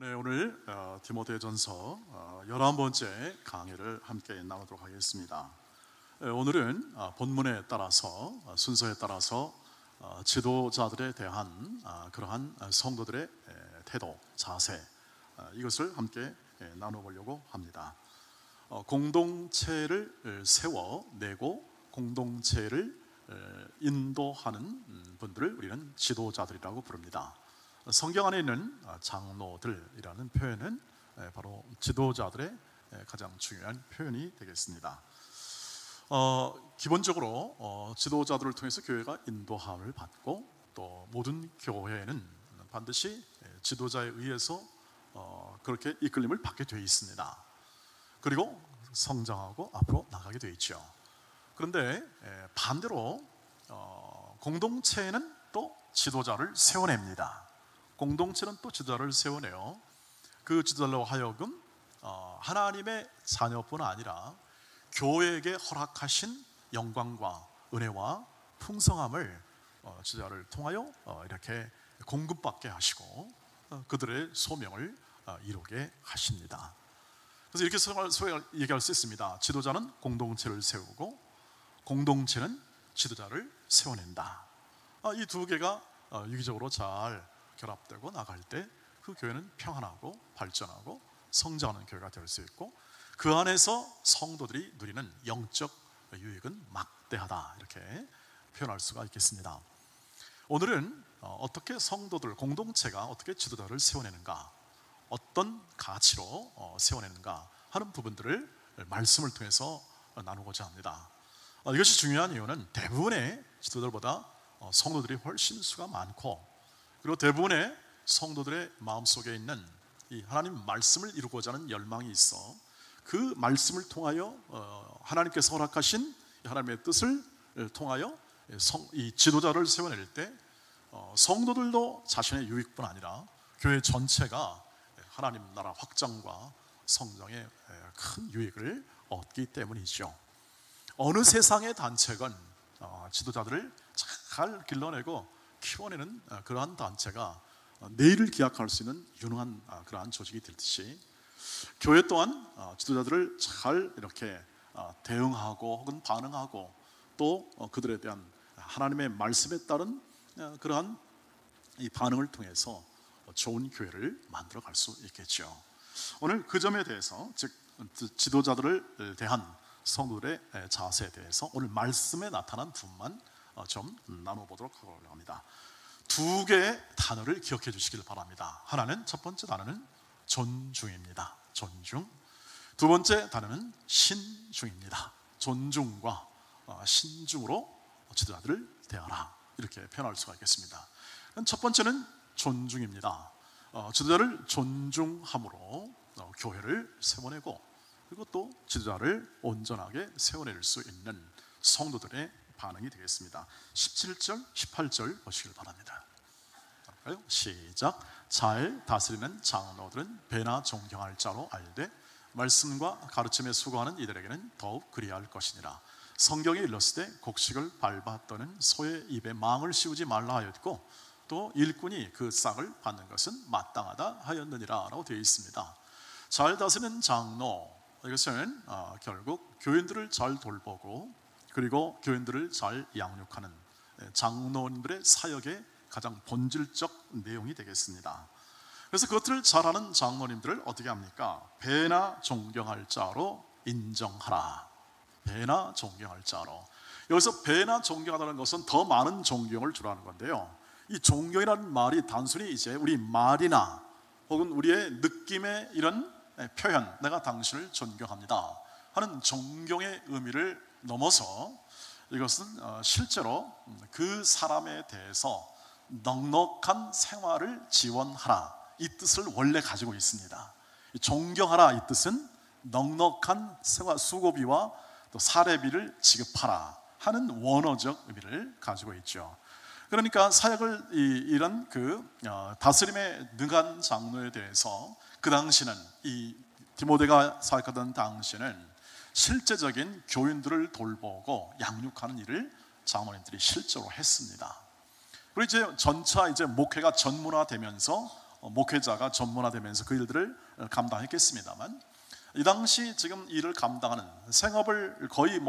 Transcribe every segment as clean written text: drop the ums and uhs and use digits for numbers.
네, 오늘 디모데전서 11번째 강의를 함께 나누도록 하겠습니다. 오늘은 본문에 따라서 순서에 따라서 지도자들에 대한 그러한 성도들의 태도, 자세, 이것을 함께 나눠보려고 합니다. 공동체를 세워내고 공동체를 인도하는 분들을 우리는 지도자들이라고 부릅니다. 성경 안에 있는 장로들이라는 표현은 바로 지도자들의 가장 중요한 표현이 되겠습니다. 기본적으로 지도자들을 통해서 교회가 인도함을 받고, 또 모든 교회는 반드시 지도자에 의해서 그렇게 이끌림을 받게 되어 있습니다. 그리고 성장하고 앞으로 나가게 되어 있죠. 그런데 반대로 공동체는 또 지도자를 세워냅니다. 공동체는 또 지도자를 세워내요. 그 지도자로 하여금 하나님의 자녀뿐 아니라 교회에게 허락하신 영광과 은혜와 풍성함을 지도자를 통하여 이렇게 공급받게 하시고 그들의 소명을 이루게 하십니다. 그래서 이렇게 얘기할 수 있습니다. 지도자는 공동체를 세우고 공동체는 지도자를 세워낸다. 이 두 개가 유기적으로 잘 결합되고 나갈 때 그 교회는 평안하고 발전하고 성장하는 교회가 될 수 있고, 그 안에서 성도들이 누리는 영적 유익은 막대하다, 이렇게 표현할 수가 있겠습니다. 오늘은 어떻게 성도들, 공동체가 어떻게 지도자를 세워내는가, 어떤 가치로 세워내는가 하는 부분들을 말씀을 통해서 나누고자 합니다. 이것이 중요한 이유는 대부분의 지도자들보다 성도들이 훨씬 수가 많고, 그리고 대부분의 성도들의 마음속에 있는 이 하나님 말씀을 이루고자 하는 열망이 있어 그 말씀을 통하여 하나님께서 허락하신 하나님의 뜻을 통하여 이 지도자를 세워낼 때 성도들도 자신의 유익뿐 아니라 교회 전체가 하나님 나라 확장과 성장에 큰 유익을 얻기 때문이죠. 어느 세상의 단체건 지도자들을 잘 길러내고 키워내는 그러한 단체가 내일을 기약할 수 있는 유능한 그러한 조직이 되듯이, 교회 또한 지도자들을 잘 이렇게 대응하고 혹은 반응하고, 또 그들에 대한 하나님의 말씀에 따른 그러한 이 반응을 통해서 좋은 교회를 만들어 갈 수 있겠죠. 오늘 그 점에 대해서, 즉 지도자들을 대한 성도들의 자세에 대해서 오늘 말씀에 나타난 부분만 좀 나눠보도록 하려고 합니다. 두 개의 단어를 기억해 주시길 바랍니다. 하나는, 첫 번째 단어는 존중입니다. 존중. 두 번째 단어는 신중입니다. 존중과 신중으로 지도자들을 대하라, 이렇게 표현할 수가 있겠습니다. 첫 번째는 존중입니다. 지도자를 존중함으로 교회를 세워내고, 그리고 또 지도자를 온전하게 세워낼 수 있는 성도들의 반응이 되겠습니다. 17절, 18절 보시길 바랍니다. 시작. 잘 다스리는 장로들은 배나 존경할 자로 알되 말씀과 가르침에 수고하는 이들에게는 더욱 그리할 것이니라. 성경에 일렀을 때 곡식을 밟아 떠는 소의 입에 망을 씌우지 말라 하였고, 또 일꾼이 그 싹을 받는 것은 마땅하다 하였느니라 라고 되어 있습니다. 잘 다스리는 장로, 이것은 결국 교인들을 잘 돌보고 그리고 교인들을 잘 양육하는 장로님들의 사역의 가장 본질적 내용이 되겠습니다. 그래서 그것들을 잘하는 장로님들을 어떻게 합니까? 배나 존경할 자로 인정하라. 배나 존경할 자로. 여기서 배나 존경하다는 것은 더 많은 존경을 주라는 건데요, 이 존경이라는 말이 단순히 이제 우리 말이나 혹은 우리의 느낌의 이런 표현, 내가 당신을 존경합니다 하는 존경의 의미를 넘어서 이것은 실제로 그 사람에 대해서 넉넉한 생활을 지원하라, 이 뜻을 원래 가지고 있습니다. 존경하라, 이 뜻은 넉넉한 생활 수고비와 또 사례비를 지급하라 하는 원어적 의미를 가지고 있죠. 그러니까 사역을 이런 다스림에 능한 장로에 대해서 그 당시는, 이 디모데가 사역하던 당시는 실제적인 교인들을 돌보고 양육하는 일을 장로님들이 실제로 했습니다. 그리고 이제 점차 목회가 전문화되면서 목회자가 전문화되면서 그 일들을 감당했겠습니다만, 이 당시 지금 일을 감당하는, 생업을 거의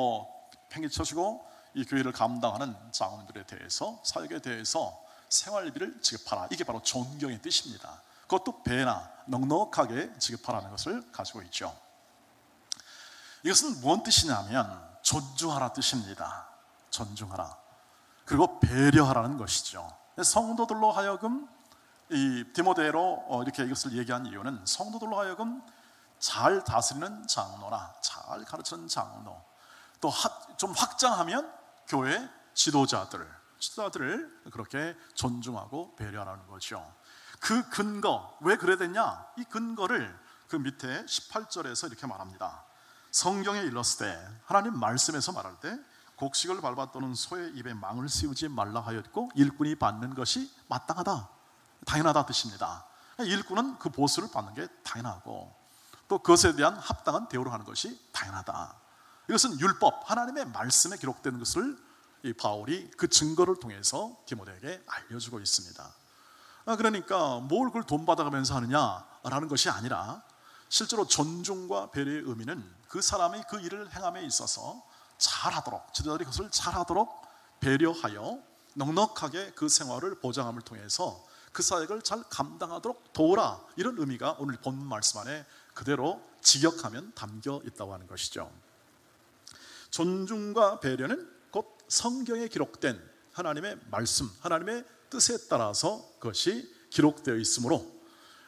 팽개쳐주고 이 교회를 감당하는 장로들에 대해서, 사역에 대해서 생활비를 지급하라, 이게 바로 존경의 뜻입니다. 그것도 배나 넉넉하게 지급하라는 것을 가지고 있죠. 이것은 무슨 뜻이냐면 존중하라 뜻입니다. 존중하라, 그리고 배려하라는 것이죠. 성도들로 하여금, 이 디모데로 이렇게 이것을 얘기한 이유는 성도들로 하여금 잘 다스리는 장로나 잘 가르치는 장로, 또 좀 확장하면 교회 지도자들을 그렇게 존중하고 배려하는 거죠. 그 근거, 왜 그래야 되냐? 이 근거를 그 밑에 18절에서 이렇게 말합니다. 성경에 일렀을 때, 하나님 말씀에서 말할 때, 곡식을 밟아 또는 소의 입에 망을 씌우지 말라 하였고 일꾼이 받는 것이 마땅하다, 당연하다 뜻입니다. 일꾼은 그 보수를 받는 게 당연하고, 또 그것에 대한 합당한 대우를 하는 것이 당연하다. 이것은 율법, 하나님의 말씀에 기록된 것을 이 바울이 그 증거를 통해서 디모데에게 알려주고 있습니다. 그러니까 뭘 그걸 돈 받아가면서 하느냐라는 것이 아니라, 실제로 존중과 배려의 의미는 그 사람이 그 일을 행함에 있어서 잘하도록, 지도자들이 그것을 잘하도록 배려하여 넉넉하게 그 생활을 보장함을 통해서 그 사역을 잘 감당하도록 도우라, 이런 의미가 오늘 본문 말씀 안에 그대로 직역하면 담겨 있다고 하는 것이죠. 존중과 배려는 곧 성경에 기록된 하나님의 말씀, 하나님의 뜻에 따라서 그것이 기록되어 있으므로,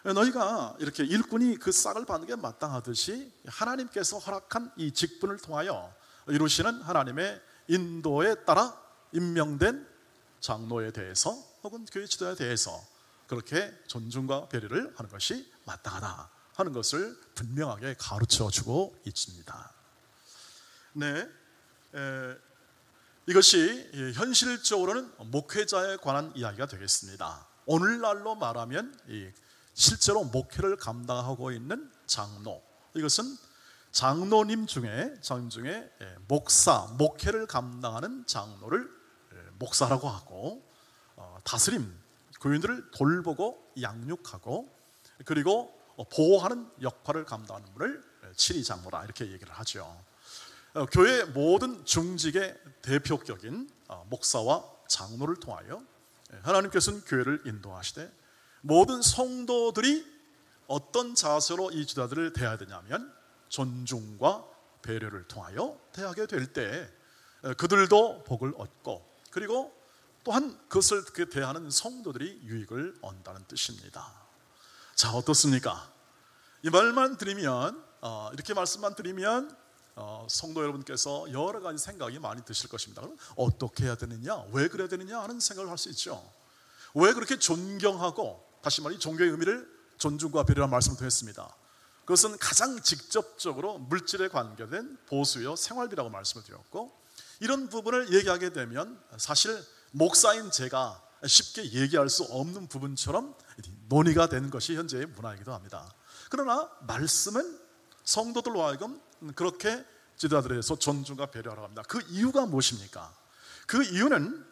너희가 이렇게 일꾼이 그 싹을 받는 게 마땅하듯이 하나님께서 허락한 이 직분을 통하여 이루시는 하나님의 인도에 따라 임명된 장로에 대해서 혹은 교회 지도자에 대해서 그렇게 존중과 배려를 하는 것이 마땅하다 하는 것을 분명하게 가르쳐주고 있습니다. 네, 이것이 현실적으로는 목회자에 관한 이야기가 되겠습니다. 오늘날로 말하면 실제로 목회를 감당하고 있는 장로, 이것은 장로님 중에 목사, 목회를 감당하는 장로를 목사라고 하고, 다스림, 교인들을 돌보고 양육하고 그리고 보호하는 역할을 감당하는 분을 치리장로라, 이렇게 얘기를 하죠. 교회 모든 중직의 대표격인 목사와 장로를 통하여 하나님께서는 교회를 인도하시되, 모든 성도들이 어떤 자세로 이 지도자들을 대해야 되냐면 존중과 배려를 통하여 대하게 될 때 그들도 복을 얻고, 그리고 또한 그것을 대하는 성도들이 유익을 얻는다는 뜻입니다. 자, 어떻습니까? 이 말만 드리면, 이렇게 말씀만 드리면 성도 여러분께서 여러 가지 생각이 많이 드실 것입니다. 그럼 어떻게 해야 되느냐, 왜 그래야 되느냐 하는 생각을 할 수 있죠. 왜 그렇게 존경하고, 다시 말해 종교의 의미를 존중과 배려라는 말씀을 통했습니다. 그것은 가장 직접적으로 물질에 관계된 보수요 생활비라고 말씀을 드렸고, 이런 부분을 얘기하게 되면 사실 목사인 제가 쉽게 얘기할 수 없는 부분처럼 논의가 되는 것이 현재의 문화이기도 합니다. 그러나 말씀은 성도들로 하여금 그렇게 지도자들에 대해서 존중과 배려하라고 합니다. 그 이유가 무엇입니까? 그 이유는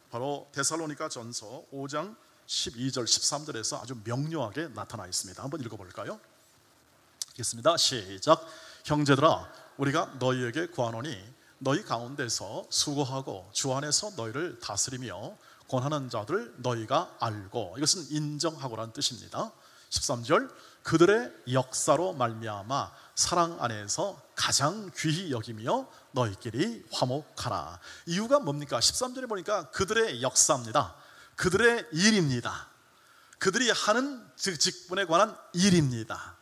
바로 데살로니가 전서 5장 12절 13절에서 아주 명료하게 나타나 있습니다. 한번 읽어볼까요? 읽겠습니다. 시작. 형제들아, 우리가 너희에게 구하노니 너희 가운데서 수고하고 주 안에서 너희를 다스리며 권하는 자들 너희가 알고, 이것은 인정하고라는 뜻입니다. 13절, 그들의 역사로 말미암아 사랑 안에서 가장 귀히 여기며 너희끼리 화목하라. 이유가 뭡니까? 13절에 보니까 그들의 역사입니다. 그들의 일입니다. 그들이 하는 직분에 관한 일입니다.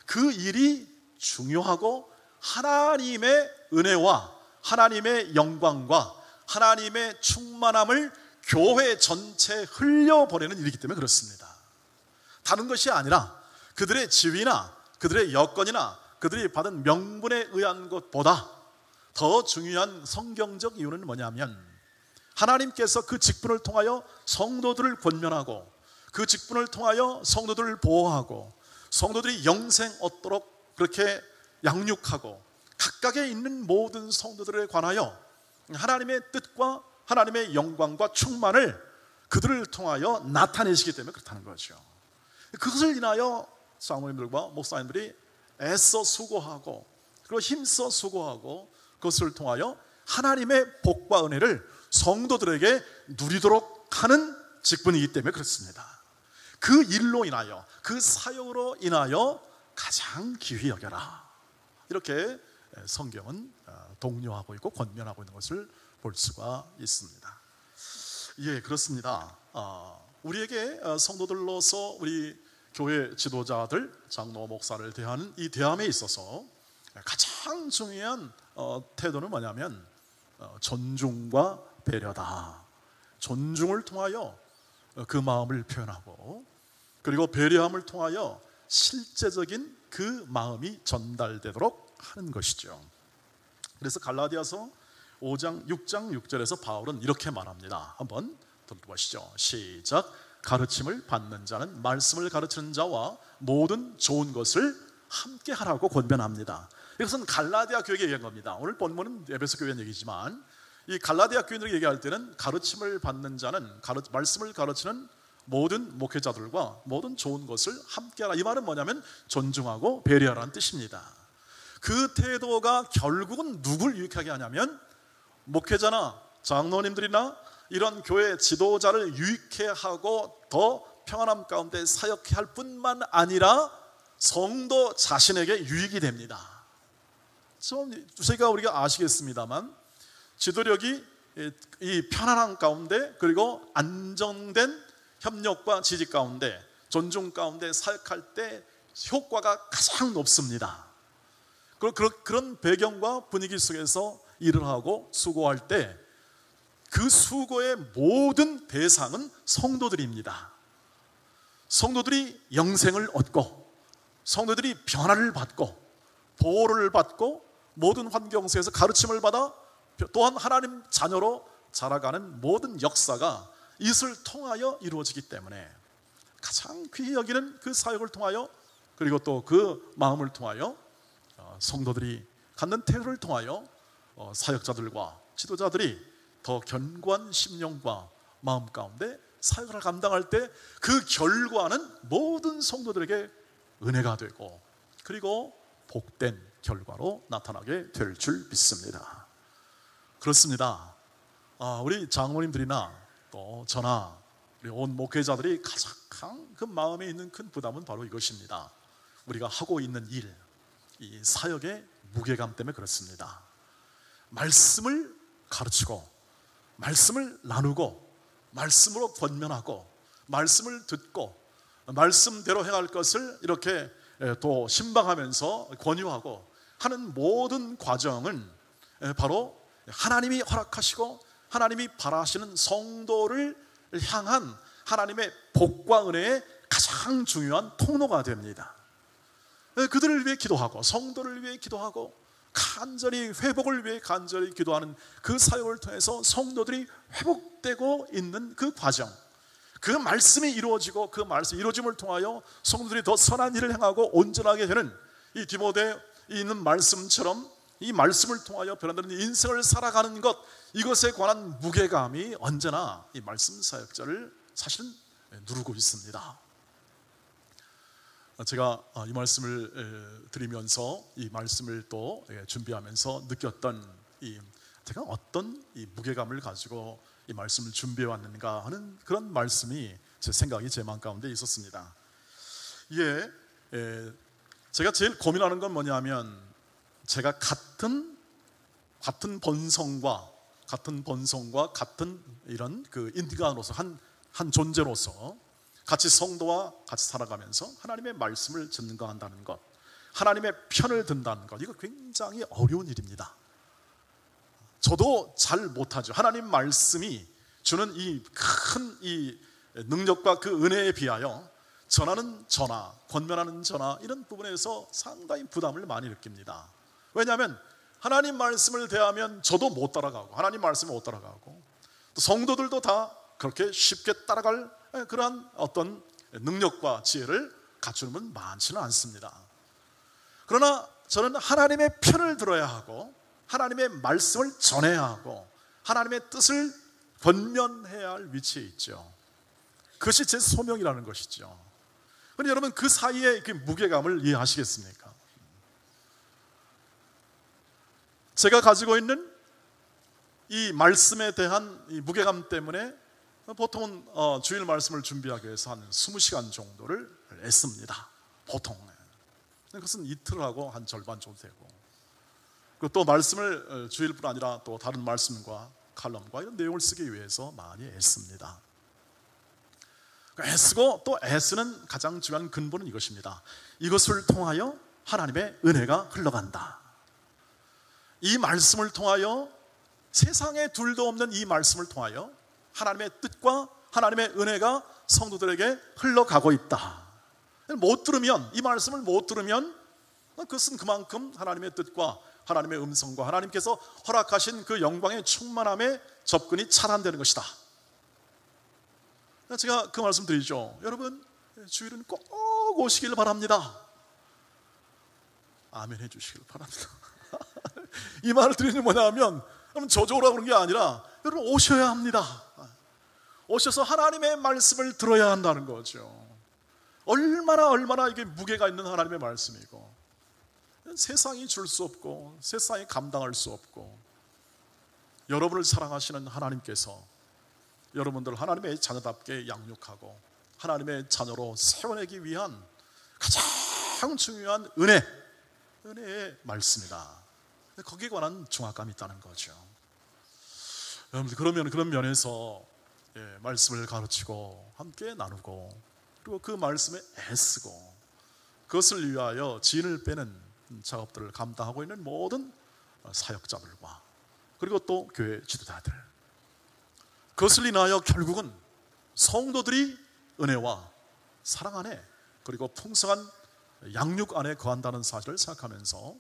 그 일이 중요하고 하나님의 은혜와 하나님의 영광과 하나님의 충만함을 교회 전체에 흘려보내는 일이기 때문에 그렇습니다. 다른 것이 아니라 그들의 지위나 그들의 여건이나 그들이 받은 명분에 의한 것보다 더 중요한 성경적 이유는 뭐냐면, 하나님께서 그 직분을 통하여 성도들을 권면하고, 그 직분을 통하여 성도들을 보호하고, 성도들이 영생 얻도록 그렇게 양육하고, 각각에 있는 모든 성도들에 관하여 하나님의 뜻과 하나님의 영광과 충만을 그들을 통하여 나타내시기 때문에 그렇다는 거죠. 그것을 인하여 장로님들과 목사님들이 애써 수고하고 그리고 힘써 수고하고 그것을 통하여 하나님의 복과 은혜를 성도들에게 누리도록 하는 직분이기 때문에 그렇습니다. 그 일로 인하여, 그 사역으로 인하여 가장 귀히 여겨라, 이렇게 성경은 독려하고 있고 권면하고 있는 것을 볼 수가 있습니다. 예, 그렇습니다. 우리에게 성도들로서 우리 교회 지도자들, 장로, 목사를 대하는 이 대함에 있어서 가장 중요한 태도는 뭐냐면 존중과 배려다. 존중을 통하여 그 마음을 표현하고, 그리고 배려함을 통하여 실제적인 그 마음이 전달되도록 하는 것이죠. 그래서 갈라디아서 5장 6장 6절에서 바울은 이렇게 말합니다. 한번 들어보시죠. 시작. 가르침을 받는 자는 말씀을 가르치는 자와 모든 좋은 것을 함께 하라고 권면합니다. 이것은 갈라디아 교회에게 얘기한 겁니다. 오늘 본문은 에베소 교회 얘기지만 이 갈라디아 교인들에게 얘기할 때는 가르침을 받는 자는 말씀을 가르치는 모든 목회자들과 모든 좋은 것을 함께하라. 이 말은 뭐냐면 존중하고 배려하라는 뜻입니다. 그 태도가 결국은 누굴 유익하게 하냐면 목회자나 장로님들이나 이런 교회 지도자를 유익해 하고 더 평안함 가운데 사역해 할 뿐만 아니라 성도 자신에게 유익이 됩니다. 제가 우리가 아시겠습니다만 지도력이 이 편안함 가운데 그리고 안정된 협력과 지지 가운데 존중 가운데 사역할 때 효과가 가장 높습니다. 그런 배경과 분위기 속에서 일을 하고 수고할 때 그 수고의 모든 대상은 성도들입니다. 성도들이 영생을 얻고 성도들이 변화를 받고 보호를 받고 모든 환경 속에서 가르침을 받아 또한 하나님 자녀로 자라가는 모든 역사가 이것을 통하여 이루어지기 때문에 가장 귀히 여기는 그 사역을 통하여 그리고 또 그 마음을 통하여 성도들이 갖는 태도를 통하여 사역자들과 지도자들이 더 견고한 심령과 마음 가운데 사역을 감당할 때 그 결과는 모든 성도들에게 은혜가 되고 그리고 복된 결과로 나타나게 될 줄 믿습니다. 그렇습니다. 우리 장로님들이나 또 저나 우리 온 목회자들이 가장 그 마음에 있는 큰 부담은 바로 이것입니다. 우리가 하고 있는 일, 이 사역의 무게감 때문에 그렇습니다. 말씀을 가르치고 말씀을 나누고 말씀으로 권면하고 말씀을 듣고 말씀대로 행할 것을 이렇게 또 신방하면서 권유하고 하는 모든 과정은 바로 하나님이 허락하시고 하나님이 바라시는 성도를 향한 하나님의 복과 은혜의 가장 중요한 통로가 됩니다. 그들을 위해 기도하고 성도를 위해 기도하고 간절히 회복을 위해 간절히 기도하는 그 사역을 통해서 성도들이 회복되고 있는 그 과정, 그 말씀이 이루어지고 그 말씀 이루어짐을 통하여 성도들이 더 선한 일을 행하고 온전하게 되는 이 디모데에 있는 말씀처럼 이 말씀을 통하여 변화되는 인생을 살아가는 것, 이것에 관한 무게감이 언제나 이 말씀 사역자를 사실은 누르고 있습니다. 제가 이 말씀을 드리면서 이 말씀을 또 준비하면서 느꼈던 제가 어떤 이 무게감을 가지고 이 말씀을 준비해 왔는가 하는 그런 말씀이 제 생각이 제 마음 가운데 있었습니다. 제가 제일 고민하는 건 뭐냐면 제가 같은 본성과 같은 이런 그 인간으로서 한 존재로서 같이 성도와 같이 살아가면서 하나님의 말씀을 증거한다는 것, 하나님의 편을 든다는 것, 이거 굉장히 어려운 일입니다. 저도 잘 못하죠. 하나님 말씀이 주는 이 큰 이 능력과 그 은혜에 비하여 전하는 전하, 권면하는 전하, 이런 부분에서 상당히 부담을 많이 느낍니다. 왜냐하면 하나님 말씀을 대하면 저도 못 따라가고 하나님 말씀을 못 따라가고 또 성도들도 다 그렇게 쉽게 따라갈 그러한 어떤 능력과 지혜를 갖추는 분 많지는 않습니다. 그러나 저는 하나님의 편을 들어야 하고 하나님의 말씀을 전해야 하고 하나님의 뜻을 권면해야 할 위치에 있죠. 그것이 제 소명이라는 것이죠. 그런데 여러분 그 사이에 그 무게감을 이해하시겠습니까? 제가 가지고 있는 이 말씀에 대한 이 무게감 때문에 보통은 주일 말씀을 준비하기 위해서 한 20시간 정도를 애씁니다. 보통. 그것은 이틀하고 한 절반 정도 되고, 그리고 또 말씀을 주일뿐 아니라 또 다른 말씀과 칼럼과 이런 내용을 쓰기 위해서 많이 애씁니다. 애쓰고 또 애쓰는 가장 중요한 근본은 이것입니다. 이것을 통하여 하나님의 은혜가 흘러간다. 이 말씀을 통하여, 세상에 둘도 없는 이 말씀을 통하여 하나님의 뜻과 하나님의 은혜가 성도들에게 흘러가고 있다. 못 들으면, 이 말씀을 못 들으면 그것은 그만큼 하나님의 뜻과 하나님의 음성과 하나님께서 허락하신 그 영광의 충만함에 접근이 차단되는 것이다. 제가 그 말씀 드리죠. 여러분 주일은 꼭 오시길 바랍니다. 아멘 해주시길 바랍니다. 이 말을 드리는 뭐냐면 저조라고 그런 게 아니라 여러분 오셔야 합니다. 오셔서 하나님의 말씀을 들어야 한다는 거죠. 얼마나 이게 무게가 있는 하나님의 말씀이고, 세상이 줄 수 없고 세상이 감당할 수 없고, 여러분을 사랑하시는 하나님께서 여러분들 하나님의 자녀답게 양육하고 하나님의 자녀로 세워내기 위한 가장 중요한 은혜의 말씀이다. 거기에 관한 중압감이 있다는 거죠. 여러분 그러면 그런 면에서 말씀을 가르치고 함께 나누고, 그리고 그 말씀에 애쓰고 그것을 위하여 진을 빼는 작업들을 감당하고 있는 모든 사역자들과, 그리고 또 교회 지도자들, 그것을 인하여 결국은 성도들이 은혜와 사랑 안에, 그리고 풍성한 양육 안에 거한다는 사실을 생각하면서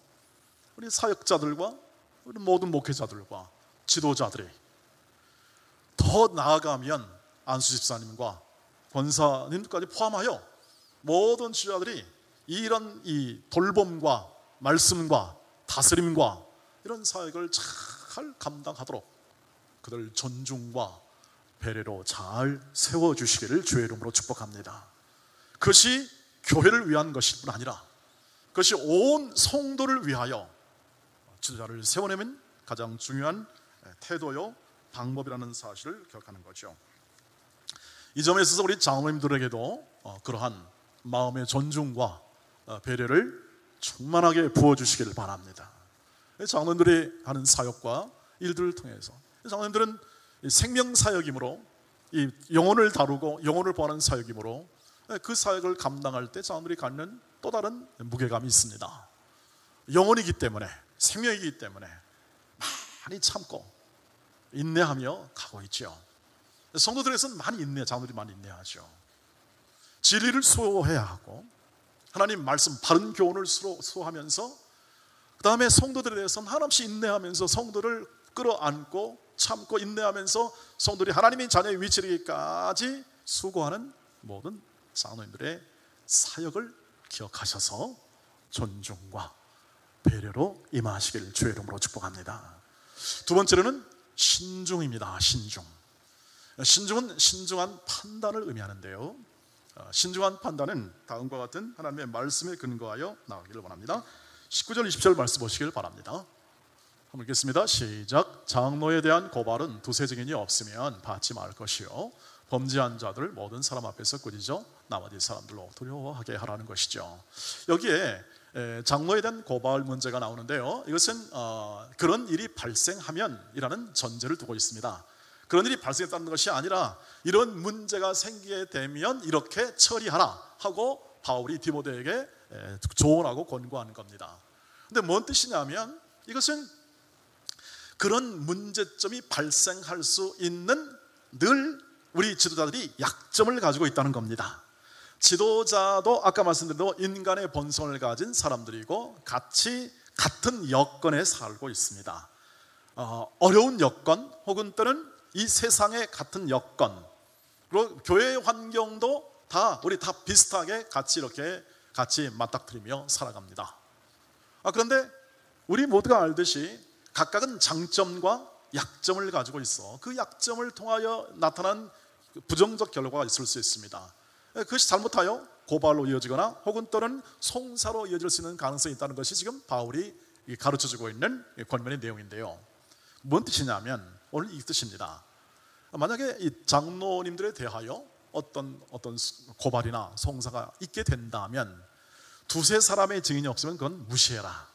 우리 사역자들과 우리 모든 목회자들과 지도자들이, 더 나아가면 안수 집사님과 권사님까지 포함하여 모든 지도자들이 이런 이 돌봄과 말씀과 다스림과 이런 사역을 잘 감당하도록 그들 존중과 배려로 잘 세워주시기를 주의 이름으로 축복합니다. 그것이 교회를 위한 것일 뿐 아니라 그것이 온 성도를 위하여 지도자를 세워내면 가장 중요한 태도요 방법이라는 사실을 기억하는 거죠. 이 점에 있어서 우리 장로님들에게도 그러한 마음의 존중과 배려를 충만하게 부어주시기를 바랍니다. 장로님들이 하는 사역과 일들을 통해서, 장로님들은 생명사역이므로, 이 영혼을 다루고 영혼을 보하는 사역이므로 그 사역을 감당할 때 장로님들이 갖는 또 다른 무게감이 있습니다. 영혼이기 때문에, 생명이기 때문에 많이 참고 인내하며 가고 있죠. 성도들에서는 많이 장로들이 많이 인내하죠. 진리를 수호해야 하고 하나님 말씀 바른 교훈을 수호하면서, 그 다음에 성도들에 대해서는 한없이 인내하면서 성도를 끌어안고 참고 인내하면서 성도들이 하나님의 자녀의 위치이기까지 수고하는 모든 장로님들의 사역을 기억하셔서 존중과 배려로 임하시길 주의 이름으로 축복합니다. 두 번째로는 신중입니다. 신중은 신중한 판단을 의미하는데요, 신중한 판단은 다음과 같은 하나님의 말씀에 근거하여 나오기를 원합니다. 19절 20절 말씀 보시길 바랍니다. 한번 읽겠습니다. 시작. 장로에 대한 고발은 두세 증인이 없으면 받지 말 것이요, 범죄한 자들을 모든 사람 앞에서 꾸짖어 나머지 사람들로 두려워하게 하라는 것이죠. 여기에 장로에 대한 고발 문제가 나오는데요, 이것은 그런 일이 발생하면이라는 전제를 두고 있습니다. 그런 일이 발생했다는 것이 아니라 이런 문제가 생기게 되면 이렇게 처리하라 하고 바울이 디모데에게 조언하고 권고하는 겁니다. 근데 뭔 뜻이냐면, 이것은 그런 문제점이 발생할 수 있는 늘 우리 지도자들이 약점을 가지고 있다는 겁니다. 지도자도 아까 말씀드린 대로 인간의 본성을 가진 사람들이고 같은 여건에 살고 있습니다. 어려운 여건, 혹은 때는 이 세상의 같은 여건, 그리고 교회 환경도 우리 다 비슷하게 같이 맞닥뜨리며 살아갑니다. 그런데 우리 모두가 알듯이 각각은 장점과 약점을 가지고 있어 그 약점을 통하여 나타난 부정적 결과가 있을 수 있습니다. 그것이 잘못하여 고발로 이어지거나 혹은 또는 송사로 이어질 수 있는 가능성이 있다는 것이 지금 바울이 가르쳐주고 있는 권면의 내용인데요. 뭔 뜻이냐면 오늘 이 뜻입니다. 만약에 이 장로님들에 대하여 어떤 고발이나 송사가 있게 된다면 두세 사람의 증인이 없으면 그건 무시해라.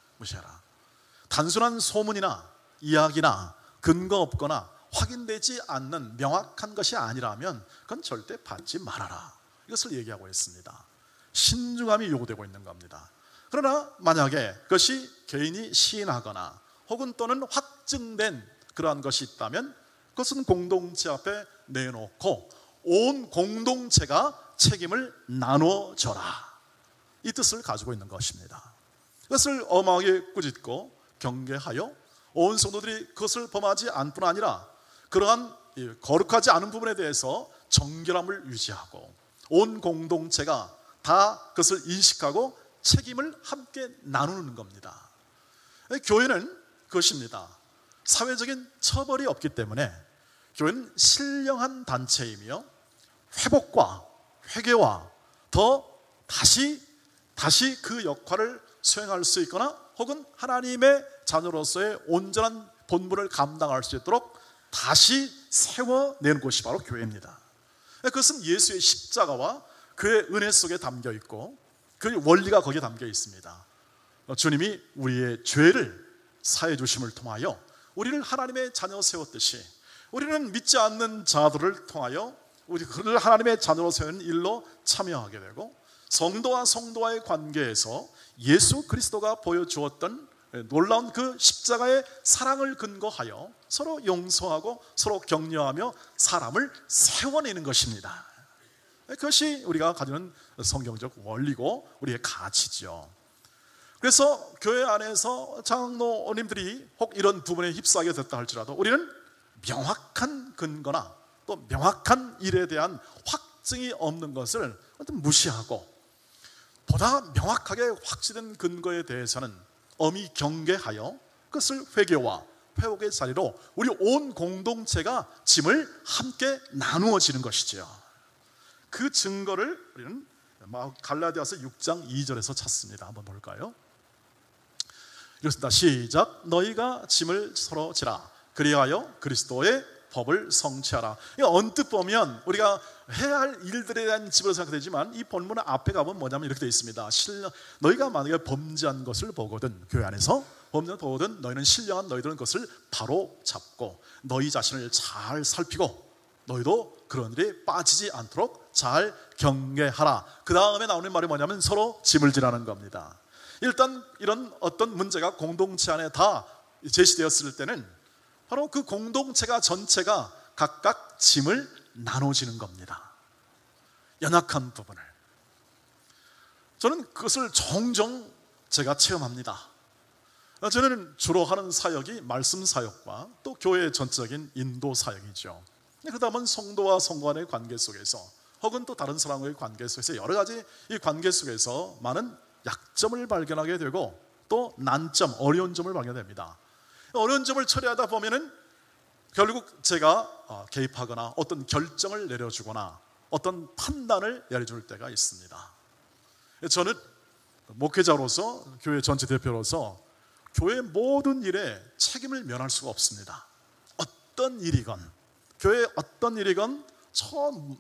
단순한 소문이나 이야기나 근거 없거나 확인되지 않는 명확한 것이 아니라면 그건 절대 받지 말아라. 이것을 얘기하고 있습니다. 신중함이 요구되고 있는 겁니다. 그러나 만약에 그것이 개인이 시인하거나 혹은 또는 확증된 그러한 것이 있다면 그것은 공동체 앞에 내놓고 온 공동체가 책임을 나눠줘라. 이 뜻을 가지고 있는 것입니다. 그것을 엄하게 꾸짖고 경계하여 온 성도들이 그것을 범하지 않을 뿐 아니라 그러한 거룩하지 않은 부분에 대해서 정결함을 유지하고 온 공동체가 다 그것을 인식하고 책임을 함께 나누는 겁니다. 교회는 그것입니다. 사회적인 처벌이 없기 때문에 교회는 신령한 단체이며 회복과 회개와 더 다시 그 역할을 수행할 수 있거나 혹은 하나님의 자녀로서의 온전한 본분을 감당할 수 있도록 다시 세워내는 곳이 바로 교회입니다. 그것은 예수의 십자가와 그의 은혜 속에 담겨 있고 그 원리가 거기에 담겨 있습니다. 주님이 우리의 죄를 사해 주심을 통하여 우리를 하나님의 자녀로 세웠듯이 우리는 믿지 않는 자들을 통하여 그를 하나님의 자녀로 세우는 일로 참여하게 되고 성도와 성도와의 관계에서 예수 그리스도가 보여주었던 놀라운 그 십자가의 사랑을 근거하여 서로 용서하고 서로 격려하며 사람을 세워내는 것입니다. 그것이 우리가 가지는 성경적 원리고 우리의 가치죠. 그래서 교회 안에서 장로님들이 혹 이런 부분에 휩싸게 됐다 할지라도 우리는 명확한 근거나 또 명확한 일에 대한 확증이 없는 것을 무시하고 보다 명확하게 확실한 근거에 대해서는 엄히 경계하여 그것을 회개와 회복의 자리로 우리 온 공동체가 짐을 함께 나누어지는 것이지요. 그 증거를 우리는 갈라디아서 6장 2절에서 찾습니다. 한번 볼까요? 이렇습니다. 시작. 너희가 짐을 서로 지라 그리하여 그리스도의 법을 성취하라. 언뜻 보면 우리가 해야 할 일들에 대한 집으로 생각되지만 이 본문 앞에 가보면 뭐냐면 이렇게 되어 있습니다. 너희가 만약에 범죄한 것을 보거든, 교회 안에서 범죄한 보거든 너희는 신령한 너희들은 그것을 바로 잡고 너희 자신을 잘 살피고 너희도 그런 일에 빠지지 않도록 잘 경계하라. 그 다음에 나오는 말이 뭐냐면 서로 짐을 지라는 겁니다. 일단 이런 어떤 문제가 공동체 안에 다 제시되었을 때는 바로 그 공동체가 전체가 각각 짐을 나눠지는 겁니다. 연약한 부분을. 저는 그것을 종종 제가 체험합니다. 저는 주로 하는 사역이 말씀 사역과 또 교회 전적인 인도 사역이죠. 그러다 보면 성도와 성도 간의 관계 속에서 혹은 또 다른 사람과의 관계 속에서 여러 가지 이 관계 속에서 많은 약점을 발견하게 되고 또 난점, 어려운 점을 발견됩니다. 어려운 점을 처리하다 보면은 결국 제가 개입하거나 어떤 결정을 내려주거나 어떤 판단을 내려줄 때가 있습니다. 저는 목회자로서 교회 전체 대표로서 교회 모든 일에 책임을 면할 수가 없습니다. 어떤 일이건 교회 어떤 일이건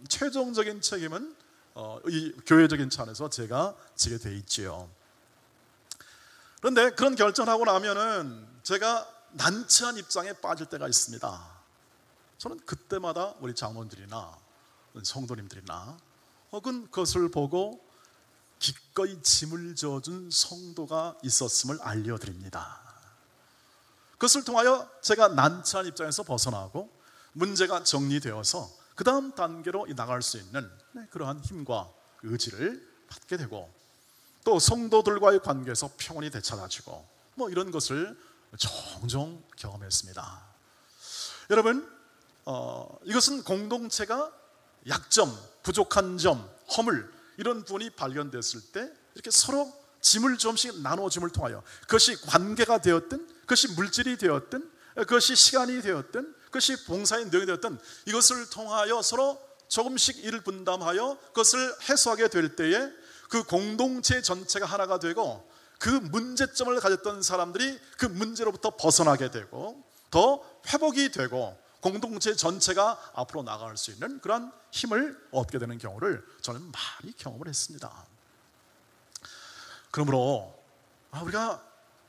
최종적인 책임은 이 교회적인 차원에서 제가 지게 돼 있지요. 그런데 그런 결정을 하고 나면은 제가 난처한 입장에 빠질 때가 있습니다. 저는 그때마다 우리 장로님들이나 성도님들이나 혹은 그것을 보고 기꺼이 짐을 져준 성도가 있었음을 알려드립니다. 그것을 통하여 제가 난처한 입장에서 벗어나고 문제가 정리되어서 그 다음 단계로 나갈 수 있는 그러한 힘과 의지를 받게 되고 또 성도들과의 관계에서 평온이 되찾아지고 이런 것을 종종 경험했습니다. 여러분, 이것은 공동체가 약점, 부족한 점, 허물 이런 부분이 발견됐을 때 이렇게 서로 짐을 좀씩 나눠짐을 통하여 그것이 관계가 되었든 그것이 물질이 되었든 그것이 시간이 되었든 그것이 봉사의 내용이 되었든 이것을 통하여 서로 조금씩 일을 분담하여 그것을 해소하게 될 때에 그 공동체 전체가 하나가 되고 그 문제점을 가졌던 사람들이 그 문제로부터 벗어나게 되고 더 회복이 되고 공동체 전체가 앞으로 나아갈 수 있는 그런 힘을 얻게 되는 경우를 저는 많이 경험을 했습니다. 그러므로 우리가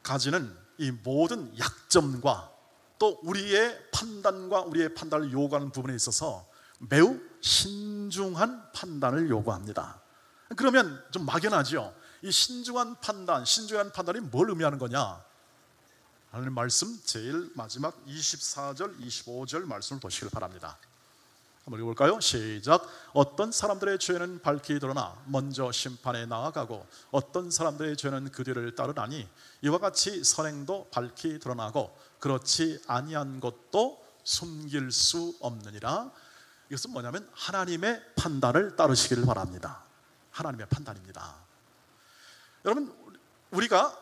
가지는 이 모든 약점과 또 우리의 판단과 우리의 판단을 요구하는 부분에 있어서 매우 신중한 판단을 요구합니다. 그러면 좀 막연하죠. 이 신중한 판단이 뭘 의미하는 거냐? 하나님 말씀 제일 마지막 24절, 25절 말씀을 보시길 바랍니다. 한번 읽어볼까요? 시작. 어떤 사람들의 죄는 밝히 드러나 먼저 심판에 나아가고 어떤 사람들의 죄는 그 뒤를 따르나니 이와 같이 선행도 밝히 드러나고 그렇지 아니한 것도 숨길 수 없느니라. 이것은 뭐냐면 하나님의 판단을 따르시기를 바랍니다. 하나님의 판단입니다. 여러분, 우리가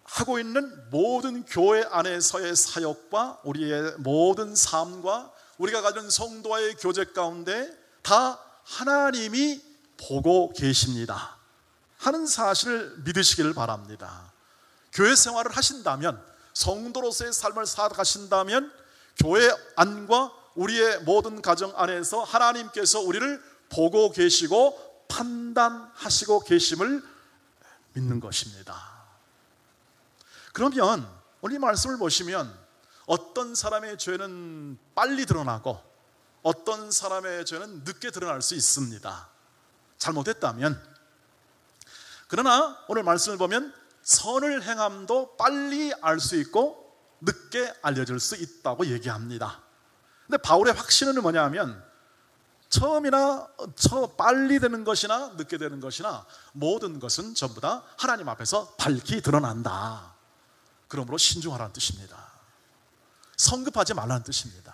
하고 있는 모든 교회 안에서의 사역과 우리의 모든 삶과 우리가 가진 성도와의 교제 가운데 다 하나님이 보고 계십니다 하는 사실을 믿으시기를 바랍니다. 교회 생활을 하신다면, 성도로서의 삶을 살아가신다면 교회 안과 우리의 모든 가정 안에서 하나님께서 우리를 보고 계시고 판단하시고 계심을 믿는 것입니다. 그러면 오늘 이 말씀을 보시면 어떤 사람의 죄는 빨리 드러나고 어떤 사람의 죄는 늦게 드러날 수 있습니다. 잘못했다면. 그러나 오늘 말씀을 보면 선을 행함도 빨리 알 수 있고 늦게 알려질 수 있다고 얘기합니다. 근데 바울의 확신은 뭐냐면 처음이나 빨리 되는 것이나 늦게 되는 것이나 모든 것은 전부 다 하나님 앞에서 밝히 드러난다. 그러므로 신중하라는 뜻입니다. 성급하지 말라는 뜻입니다.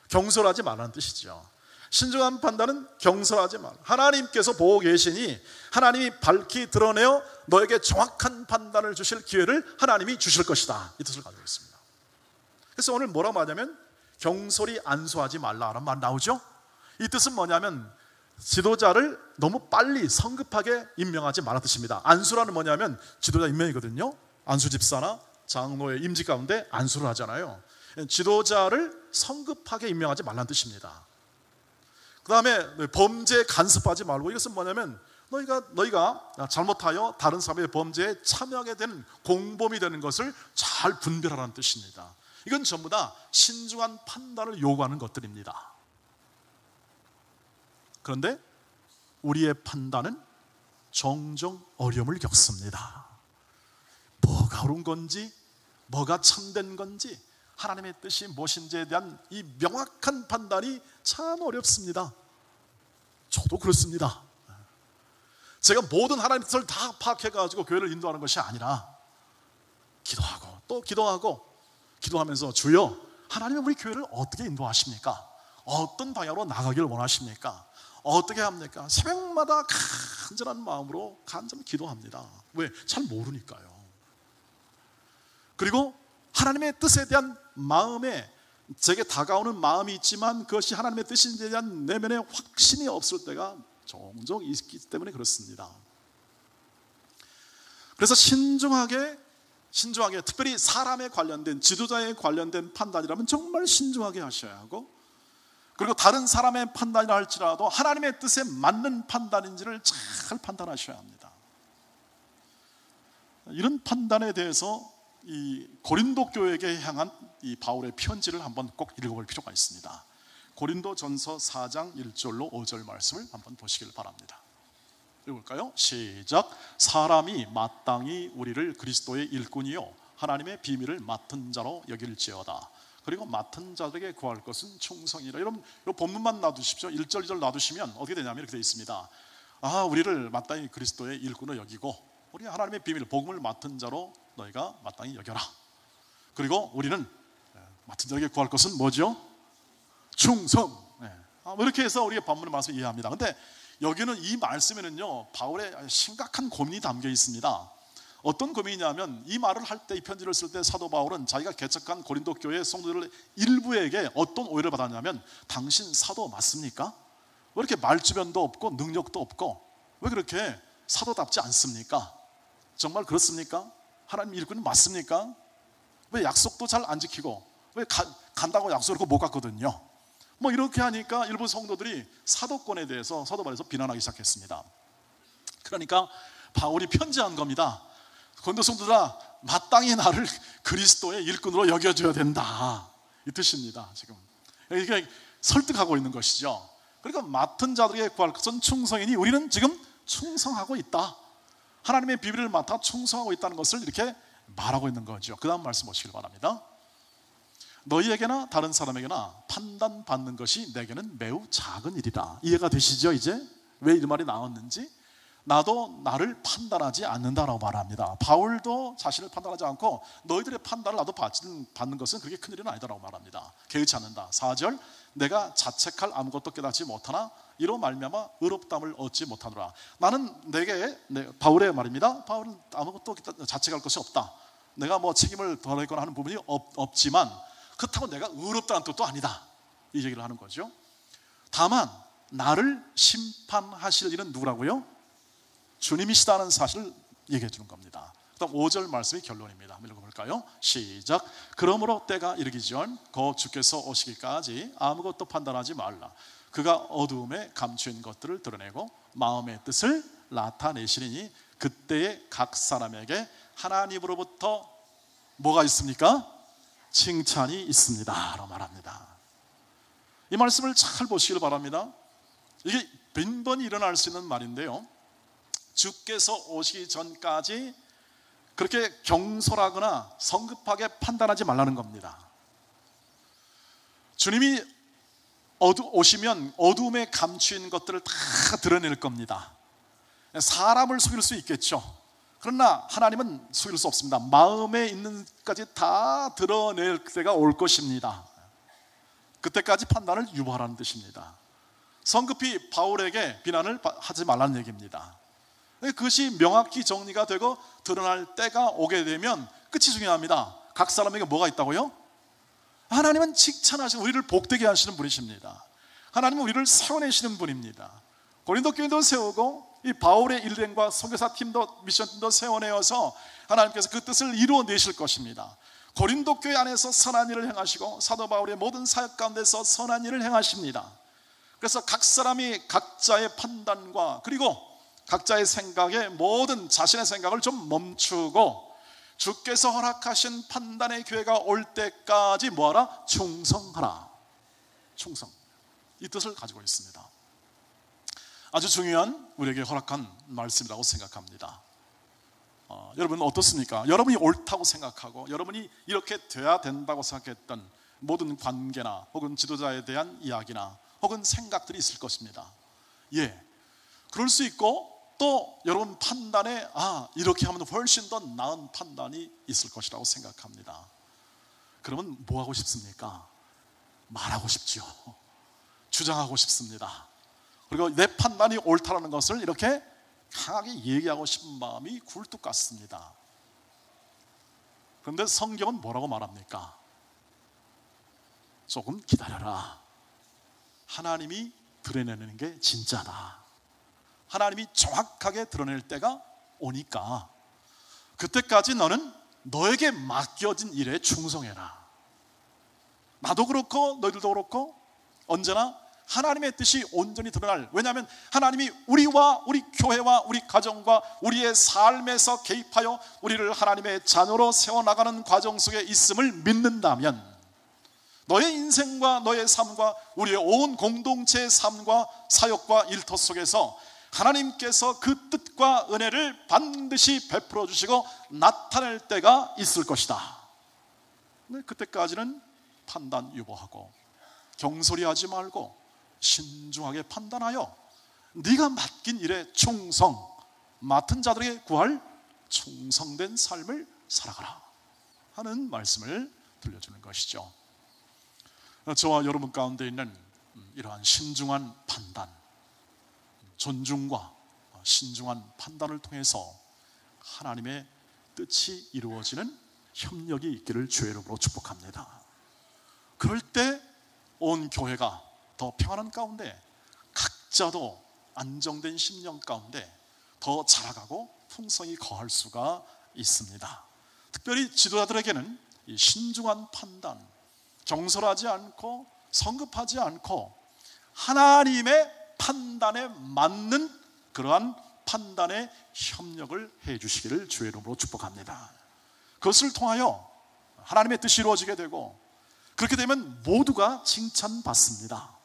경솔하지 말라는 뜻이죠. 신중한 판단은 경솔하지 말라. 하나님께서 보고 계시니 하나님이 밝히 드러내어 너에게 정확한 판단을 주실 기회를 하나님이 주실 것이다. 이 뜻을 가지고 있습니다. 그래서 오늘 뭐라고 하냐면 경솔히 안수하지 말라라는 말 나오죠. 이 뜻은 뭐냐면 지도자를 너무 빨리 성급하게 임명하지 말라는 뜻입니다. 안수라는 뭐냐면 지도자 임명이거든요. 안수 집사나 장로의 임직 가운데 안수를 하잖아요. 지도자를 성급하게 임명하지 말라는 뜻입니다. 그 다음에 범죄에 간섭하지 말고, 이것은 뭐냐면 너희가 잘못하여 다른 사람의 범죄에 참여하게 되는 공범이 되는 것을 잘 분별하라는 뜻입니다. 이건 전부 다 신중한 판단을 요구하는 것들입니다. 그런데 우리의 판단은 종종 어려움을 겪습니다. 뭐가 옳은 건지, 뭐가 참된 건지, 하나님의 뜻이 무엇인지에 대한 이 명확한 판단이 참 어렵습니다. 저도 그렇습니다. 제가 모든 하나님의 뜻을 다 파악해가지고 교회를 인도하는 것이 아니라 기도하고 또 기도하면서 주여, 하나님은 우리 교회를 어떻게 인도하십니까? 어떤 방향으로 나가기를 원하십니까? 어떻게 합니까? 새벽마다 간절한 마음으로 간절히 기도합니다. 왜? 잘 모르니까요. 그리고 하나님의 뜻에 대한 마음에 제게 다가오는 마음이 있지만 그것이 하나님의 뜻인지에 대한 내면의 확신이 없을 때가 종종 있기 때문에 그렇습니다. 그래서 신중하게 특별히 사람에 관련된, 지도자에 관련된 판단이라면 정말 신중하게 하셔야 하고, 그리고 다른 사람의 판단이라 할지라도 하나님의 뜻에 맞는 판단인지를 잘 판단하셔야 합니다. 이런 판단에 대해서 이 고린도 교회에게 향한 이 바울의 편지를 한번 꼭 읽어볼 필요가 있습니다. 고린도전서 4장 1절로 5절 말씀을 한번 보시길 바랍니다. 읽을까요? 시작. 사람이 마땅히 우리를 그리스도의 일꾼이요 하나님의 비밀을 맡은 자로 여길지어다. 그리고 맡은 자들에게 구할 것은 충성이라. 여러분, 이 본문만 놔두십시오. 1절 2절 놔두시면 어떻게 되냐면 이렇게 되어 있습니다. 우리를 마땅히 그리스도의 일꾼으로 여기고 우리 하나님의 비밀, 복음을 맡은 자로 너희가 마땅히 여겨라. 그리고 우리는 맡은 자에게 구할 것은 뭐죠? 충성. 이렇게 해서 우리가 본문의 말씀을 이해합니다. 근데 여기는 이 말씀에는요 바울의 심각한 고민이 담겨 있습니다. 어떤 고민이냐면 이 말을 할 때, 이 편지를 쓸 때 사도 바울은 자기가 개척한 고린도 교회 성도들 일부에게 어떤 오해를 받았냐면, 당신 사도 맞습니까? 왜 이렇게 말주변도 없고 능력도 없고 왜 그렇게 사도답지 않습니까? 정말 그렇습니까? 하나님 일꾼이 맞습니까? 왜 약속도 잘 안 지키고, 왜 간다고 약속을 못 갔거든요. 뭐 이렇게 하니까 일부 성도들이 사도권에 대해서 사도 바울에서 비난하기 시작했습니다. 그러니까 바울이 편지한 겁니다. 고린도 성도들아, 마땅히 나를 그리스도의 일꾼으로 여겨줘야 된다, 이 뜻입니다. 지금 이게 설득하고 있는 것이죠. 그러니까 맡은 자들에게 구할 것은 충성이니 우리는 지금 충성하고 있다, 하나님의 비밀을 맡아 충성하고 있다는 것을 이렇게 말하고 있는 거죠. 그 다음 말씀 보시길 바랍니다. 너희에게나 다른 사람에게나 판단받는 것이 내게는 매우 작은 일이라. 이해가 되시죠? 이제 왜 이 말이 나왔는지. 나도 나를 판단하지 않는다라고 말합니다. 바울도 자신을 판단하지 않고 너희들의 판단을 나도 받는 것은 그렇게 큰일은 아니다라고 말합니다. 개의치 않는다. 4절, 내가 자책할 아무것도 깨닫지 못하나 이로 말미암아 의롭다함을 얻지 못하노라. 나는 바울의 말입니다. 바울은 아무것도 자책할 것이 없다. 내가 뭐 책임을 덜어있거나 하는 부분이 없지만 그렇다고 내가 의롭다는 뜻도 아니다, 이 얘기를 하는 거죠. 다만 나를 심판하실 일은 누구라고요? 주님이시다는 사실을 얘기해 주는 겁니다. 그 다음 5절 말씀이 결론입니다. 한번 읽어볼까요? 시작. 그러므로 때가 이르기 전 곧 주께서 오시기까지 아무것도 판단하지 말라. 그가 어두움에 감추인 것들을 드러내고 마음의 뜻을 나타내시리니 그때에 각 사람에게 하나님으로부터 뭐가 있습니까? 칭찬이 있습니다 라고 말합니다. 이 말씀을 잘 보시길 바랍니다. 이게 빈번히 일어날 수 있는 말인데요, 주께서 오시기 전까지 그렇게 경솔하거나 성급하게 판단하지 말라는 겁니다. 주님이 오시면 어두움에 감추인 것들을 다 드러낼 겁니다. 사람을 속일 수 있겠죠. 그러나 하나님은 속일 수 없습니다. 마음에 있는 것까지 다 드러낼 때가 올 것입니다. 그때까지 판단을 유보하라는 뜻입니다. 성급히 바울에게 비난을 하지 말라는 얘기입니다. 그것이 명확히 정리가 되고 드러날 때가 오게 되면 끝이 중요합니다. 각 사람에게 뭐가 있다고요? 하나님은 칭찬하시고 우리를 복되게 하시는 분이십니다. 하나님은 우리를 세워내시는 분입니다. 고린도 교회도 세우고 이 바울의 일행과 선교사 팀도 미션팀도 세워내어서 하나님께서 그 뜻을 이루어내실 것입니다. 고린도 교회 안에서 선한 일을 행하시고 사도 바울의 모든 사역 가운데서 선한 일을 행하십니다. 그래서 각 사람이 각자의 판단과 그리고 각자의 생각에 모든 자신의 생각을 좀 멈추고 주께서 허락하신 판단의 기회가 올 때까지 뭐하라? 충성하라. 충성, 이 뜻을 가지고 있습니다. 아주 중요한 우리에게 허락한 말씀이라고 생각합니다. 여러분 어떻습니까? 여러분이 옳다고 생각하고 여러분이 이렇게 돼야 된다고 생각했던 모든 관계나 혹은 지도자에 대한 이야기나 혹은 생각들이 있을 것입니다. 예, 그럴 수 있고 또 여러분 판단에 이렇게 하면 훨씬 더 나은 판단이 있을 것이라고 생각합니다. 그러면 뭐 하고 싶습니까? 말하고 싶죠. 주장하고 싶습니다. 그리고 내 판단이 옳다라는 것을 이렇게 강하게 얘기하고 싶은 마음이 굴뚝 같습니다. 그런데 성경은 뭐라고 말합니까? 조금 기다려라. 하나님이 드러내는 게 진짜다. 하나님이 정확하게 드러낼 때가 오니까 그때까지 너는 너에게 맡겨진 일에 충성해라. 나도 그렇고 너희들도 그렇고 언제나 하나님의 뜻이 온전히 드러날, 왜냐하면 하나님이 우리와 우리 교회와 우리 가정과 우리의 삶에서 개입하여 우리를 하나님의 자녀로 세워나가는 과정 속에 있음을 믿는다면 너의 인생과 너의 삶과 우리의 온 공동체의 삶과 사역과 일터 속에서 하나님께서 그 뜻과 은혜를 반드시 베풀어 주시고 나타낼 때가 있을 것이다. 그때까지는 판단 유보하고 경솔히 하지 말고 신중하게 판단하여 네가 맡긴 일에 충성, 맡은 자들에게 구할 충성된 삶을 살아가라 하는 말씀을 들려주는 것이죠. 저와 여러분 가운데 있는 이러한 신중한 판단, 존중과 신중한 판단을 통해서 하나님의 뜻이 이루어지는 협력이 있기를 주의 이름으로 축복합니다. 그럴 때 온 교회가 더 평안한 가운데, 각자도 안정된 심령 가운데 더 자라가고 풍성히 거할 수가 있습니다. 특별히 지도자들에게는 이 신중한 판단, 경솔하지 않고 성급하지 않고 하나님의 판단에 맞는 그러한 판단의 협력을 해주시기를 주의 이름으로 축복합니다. 그것을 통하여 하나님의 뜻이 이루어지게 되고, 그렇게 되면 모두가 칭찬받습니다.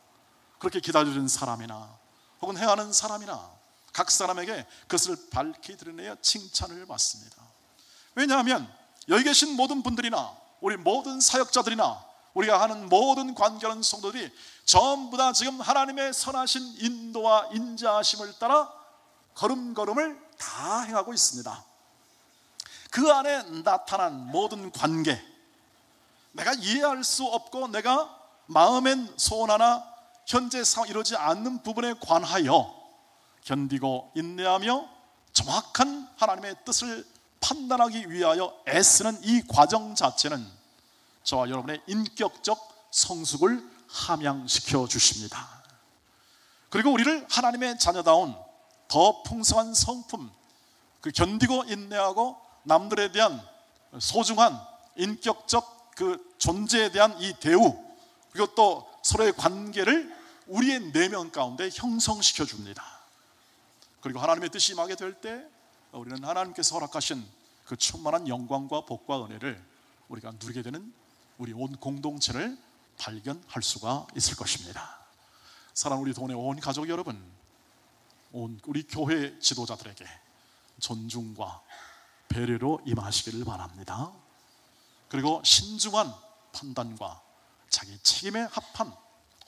그렇게 기다려주는 사람이나 혹은 행하는 사람이나 각 사람에게 그것을 밝히 드러내어 칭찬을 받습니다. 왜냐하면 여기 계신 모든 분들이나 우리 모든 사역자들이나 우리가 하는 모든 관계하는 성도들이 전부 다 지금 하나님의 선하신 인도와 인자하심을 따라 걸음걸음을 다 행하고 있습니다. 그 안에 나타난 모든 관계, 내가 이해할 수 없고 내가 마음엔 소원하나 현재 상황 이루어지지 않는 부분에 관하여 견디고 인내하며 정확한 하나님의 뜻을 판단하기 위하여 애쓰는 이 과정 자체는 저와 여러분의 인격적 성숙을 함양시켜 주십니다. 그리고 우리를 하나님의 자녀다운 더 풍성한 성품, 그 견디고 인내하고 남들에 대한 소중한 인격적 그 존재에 대한 이 대우, 그리고 또 서로의 관계를 우리의 내면 가운데 형성시켜 줍니다. 그리고 하나님의 뜻이 임하게 될 때 우리는 하나님께서 허락하신 그 충만한 영광과 복과 은혜를 우리가 누리게 되는 우리 온 공동체를 발견할 수가 있을 것입니다. 사랑하는 우리 동네 온 가족 여러분, 온 우리 교회 지도자들에게 존중과 배려로 임하시기를 바랍니다. 그리고 신중한 판단과 자기 책임에 합한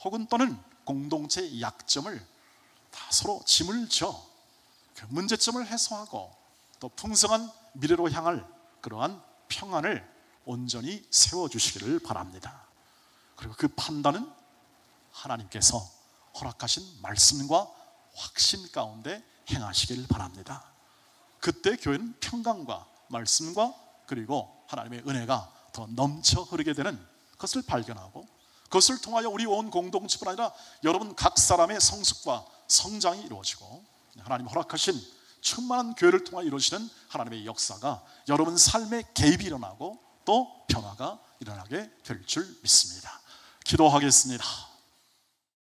혹은 또는 공동체의 약점을 다 서로 짐을 져 그 문제점을 해소하고 또 풍성한 미래로 향할 그러한 평안을 온전히 세워주시기를 바랍니다. 그리고 그 판단은 하나님께서 허락하신 말씀과 확신 가운데 행하시길 바랍니다. 그때 교회는 평강과 말씀과 그리고 하나님의 은혜가 더 넘쳐 흐르게 되는 것을 발견하고, 그것을 통하여 우리 온 공동체뿐 아니라 여러분 각 사람의 성숙과 성장이 이루어지고 하나님 허락하신 충만한 교회를 통해 이루어지는 하나님의 역사가 여러분 삶에 개입이 일어나고 또 변화가 일어나게 될 줄 믿습니다. 기도하겠습니다.